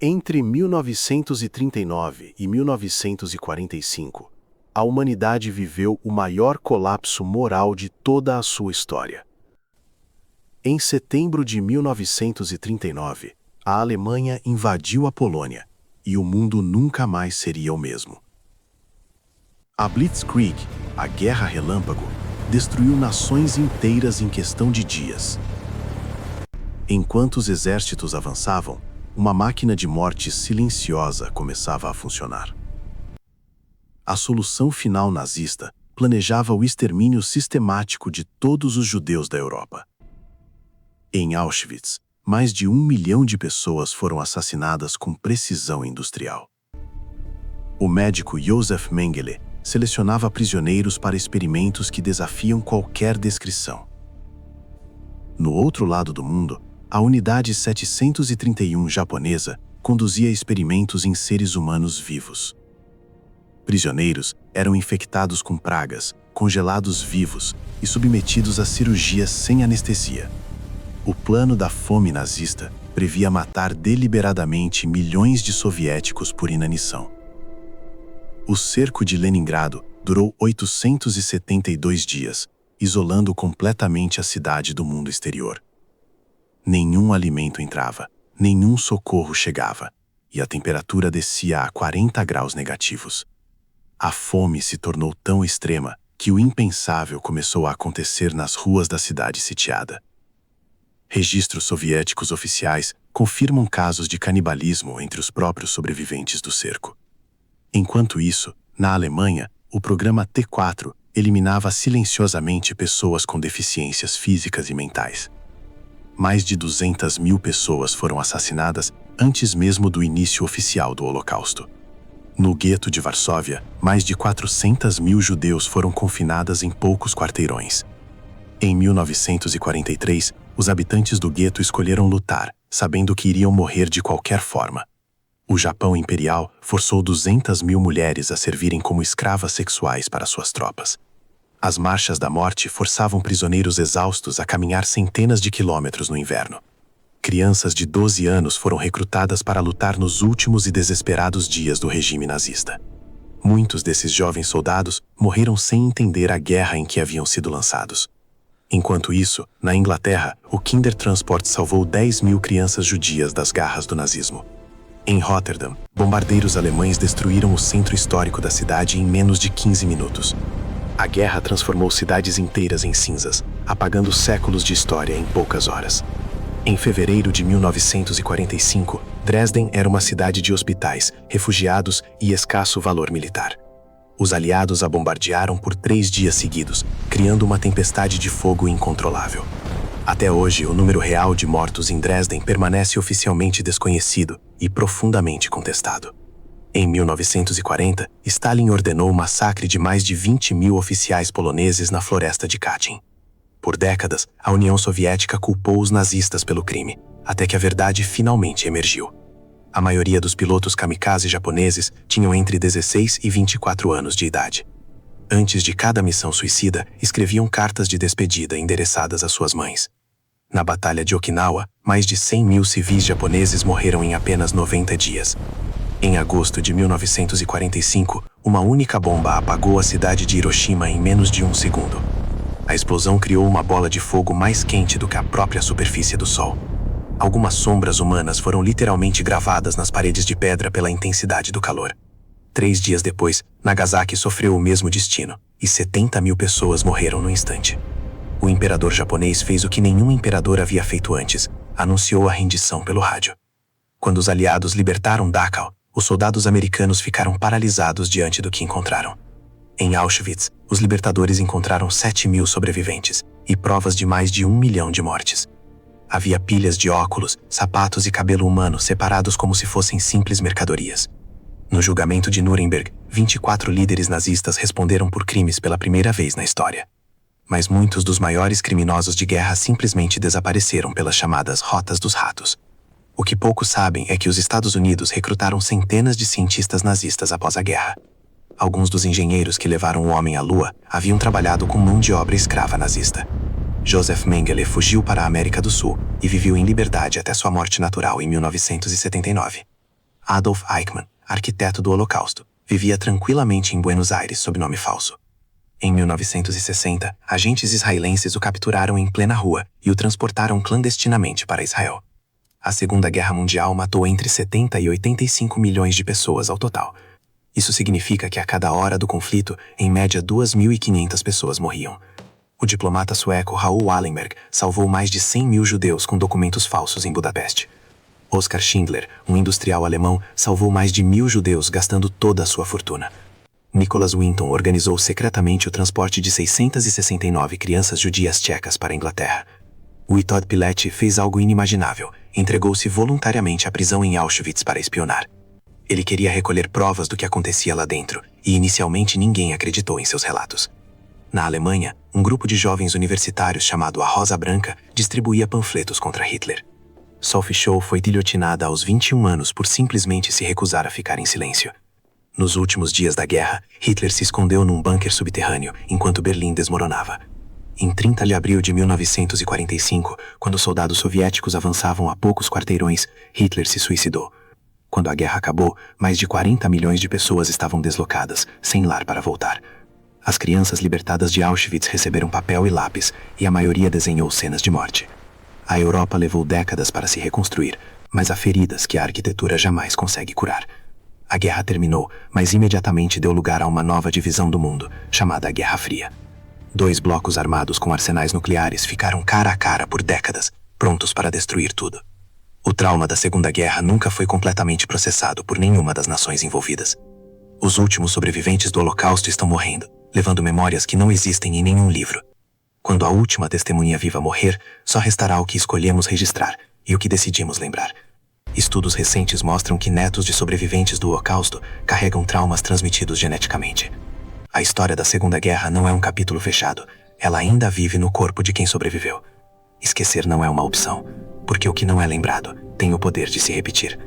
Entre 1939 e 1945, a humanidade viveu o maior colapso moral de toda a sua história. Em setembro de 1939, a Alemanha invadiu a Polônia e o mundo nunca mais seria o mesmo. A Blitzkrieg, a Guerra Relâmpago, destruiu nações inteiras em questão de dias. Enquanto os exércitos avançavam, uma máquina de morte silenciosa começava a funcionar. A solução final nazista planejava o extermínio sistemático de todos os judeus da Europa. Em Auschwitz, mais de 1 milhão de pessoas foram assassinadas com precisão industrial. O médico Josef Mengele selecionava prisioneiros para experimentos que desafiam qualquer descrição. No outro lado do mundo, a Unidade 731 japonesa conduzia experimentos em seres humanos vivos. Prisioneiros eram infectados com pragas, congelados vivos e submetidos a cirurgias sem anestesia. O plano da fome nazista previa matar deliberadamente milhões de soviéticos por inanição. O cerco de Leningrado durou 872 dias, isolando completamente a cidade do mundo exterior. Nenhum alimento entrava, nenhum socorro chegava, e a temperatura descia a 40 graus negativos. A fome se tornou tão extrema que o impensável começou a acontecer nas ruas da cidade sitiada. Registros soviéticos oficiais confirmam casos de canibalismo entre os próprios sobreviventes do cerco. Enquanto isso, na Alemanha, o programa T4 eliminava silenciosamente pessoas com deficiências físicas e mentais. Mais de 200 mil pessoas foram assassinadas antes mesmo do início oficial do Holocausto. No gueto de Varsóvia, mais de 400 mil judeus foram confinadas em poucos quarteirões. Em 1943, os habitantes do gueto escolheram lutar, sabendo que iriam morrer de qualquer forma. O Japão Imperial forçou 200 mil mulheres a servirem como escravas sexuais para suas tropas. As marchas da morte forçavam prisioneiros exaustos a caminhar centenas de quilômetros no inverno. Crianças de 12 anos foram recrutadas para lutar nos últimos e desesperados dias do regime nazista. Muitos desses jovens soldados morreram sem entender a guerra em que haviam sido lançados. Enquanto isso, na Inglaterra, o Kindertransport salvou 10 mil crianças judias das garras do nazismo. Em Rotterdam, bombardeiros alemães destruíram o centro histórico da cidade em menos de 15 minutos. A guerra transformou cidades inteiras em cinzas, apagando séculos de história em poucas horas. Em fevereiro de 1945, Dresden era uma cidade de hospitais, refugiados e escasso valor militar. Os aliados a bombardearam por 3 dias seguidos, criando uma tempestade de fogo incontrolável. Até hoje, o número real de mortos em Dresden permanece oficialmente desconhecido e profundamente contestado. Em 1940, Stalin ordenou o massacre de mais de 20 mil oficiais poloneses na floresta de Katyn. Por décadas, a União Soviética culpou os nazistas pelo crime, até que a verdade finalmente emergiu. A maioria dos pilotos kamikaze japoneses tinham entre 16 e 24 anos de idade. Antes de cada missão suicida, escreviam cartas de despedida endereçadas às suas mães. Na Batalha de Okinawa, mais de 100 mil civis japoneses morreram em apenas 90 dias. Em agosto de 1945, uma única bomba apagou a cidade de Hiroshima em menos de 1 segundo. A explosão criou uma bola de fogo mais quente do que a própria superfície do Sol. Algumas sombras humanas foram literalmente gravadas nas paredes de pedra pela intensidade do calor. 3 dias depois, Nagasaki sofreu o mesmo destino, e 70 mil pessoas morreram no instante. O imperador japonês fez o que nenhum imperador havia feito antes, anunciou a rendição pelo rádio. Quando os aliados libertaram Dachau, os soldados americanos ficaram paralisados diante do que encontraram. Em Auschwitz, os libertadores encontraram 7 mil sobreviventes e provas de mais de 1 milhão de mortes. Havia pilhas de óculos, sapatos e cabelo humano separados como se fossem simples mercadorias. No julgamento de Nuremberg, 24 líderes nazistas responderam por crimes pela primeira vez na história. Mas muitos dos maiores criminosos de guerra simplesmente desapareceram pelas chamadas Rotas dos Ratos. O que poucos sabem é que os Estados Unidos recrutaram centenas de cientistas nazistas após a guerra. Alguns dos engenheiros que levaram o homem à Lua haviam trabalhado com mão de obra escrava nazista. Josef Mengele fugiu para a América do Sul e viveu em liberdade até sua morte natural em 1979. Adolf Eichmann, arquiteto do Holocausto, vivia tranquilamente em Buenos Aires sob nome falso. Em 1960, agentes israelenses o capturaram em plena rua e o transportaram clandestinamente para Israel. A Segunda Guerra Mundial matou entre 70 e 85 milhões de pessoas ao total. Isso significa que a cada hora do conflito, em média 2.500 pessoas morriam. O diplomata sueco Raoul Wallenberg salvou mais de 100 mil judeus com documentos falsos em Budapeste. Oskar Schindler, um industrial alemão, salvou mais de 1.000 judeus gastando toda a sua fortuna. Nicholas Winton organizou secretamente o transporte de 669 crianças judias tchecas para a Inglaterra. Witold Pilecki fez algo inimaginável, entregou-se voluntariamente à prisão em Auschwitz para espionar. Ele queria recolher provas do que acontecia lá dentro, e inicialmente ninguém acreditou em seus relatos. Na Alemanha, um grupo de jovens universitários chamado A Rosa Branca distribuía panfletos contra Hitler. Sophie Scholl foi guilhotinada aos 21 anos por simplesmente se recusar a ficar em silêncio. Nos últimos dias da guerra, Hitler se escondeu num bunker subterrâneo enquanto Berlim desmoronava. Em 30 de abril de 1945, quando soldados soviéticos avançavam a poucos quarteirões, Hitler se suicidou. Quando a guerra acabou, mais de 40 milhões de pessoas estavam deslocadas, sem lar para voltar. As crianças libertadas de Auschwitz receberam papel e lápis, e a maioria desenhou cenas de morte. A Europa levou décadas para se reconstruir, mas há feridas que a arquitetura jamais consegue curar. A guerra terminou, mas imediatamente deu lugar a uma nova divisão do mundo, chamada Guerra Fria. 2 blocos armados com arsenais nucleares ficaram cara a cara por décadas, prontos para destruir tudo. O trauma da Segunda Guerra nunca foi completamente processado por nenhuma das nações envolvidas. Os últimos sobreviventes do Holocausto estão morrendo, levando memórias que não existem em nenhum livro. Quando a última testemunha viva morrer, só restará o que escolhemos registrar e o que decidimos lembrar. Estudos recentes mostram que netos de sobreviventes do Holocausto carregam traumas transmitidos geneticamente. A história da Segunda Guerra não é um capítulo fechado, ela ainda vive no corpo de quem sobreviveu. Esquecer não é uma opção, porque o que não é lembrado tem o poder de se repetir.